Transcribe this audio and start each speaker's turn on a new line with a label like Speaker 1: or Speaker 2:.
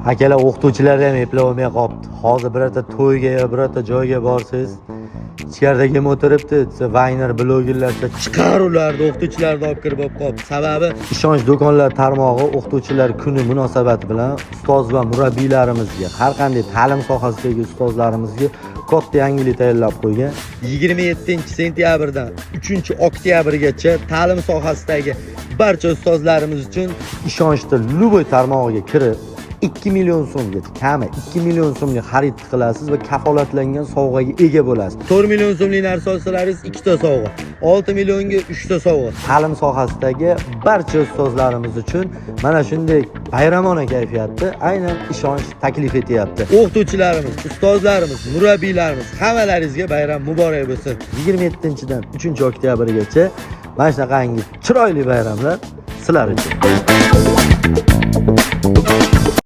Speaker 1: Akalar o'qituvchilar ham eplay olmay qolibdi. Hozir birorta to'yga yo birorta joyga borsangiz, ichkaridagi kim o'tiribdi, Vayner blogerlar chiqar ularni o'qituvchilarni olib kirib qolibdi. Sababi ishonch do'konlar tarmog'i o'qituvchilar kuni munosabati bilan ustoz va murabbiylarimizga, har qanday ta'lim sohasidagi ustozlarimizga katta yangilik tayyorlab qo'ygan. 27-sentyabrdan 3-oktyabrgacha ta'lim sohasidagi barcha ustozlarimiz uchun ishonchli Luboy tarmog'iga kirib 2 million so'mgacha, kami 2 million so'mga xarid qilasiz va kafolatlangan sovg'aga ega bo'lasiz. 4 million so'mlik narsa olsalaringiz 2 ta sovg'a, 6 millionga 3 ta sovg'a. Ta'lim sohasidagi barcha ustozlarimiz uchun mana shunday bayramona kayfiyatni aynan ishonch taklif etyapti. O'qituvchilarimiz, ustozlarimiz, murabbiylarimiz hammalaringizga bayram muborak bo'lsin. 27-dan 3-oktyabrgacha mana shunaqangi chiroyli bayramlar sizlar uchun.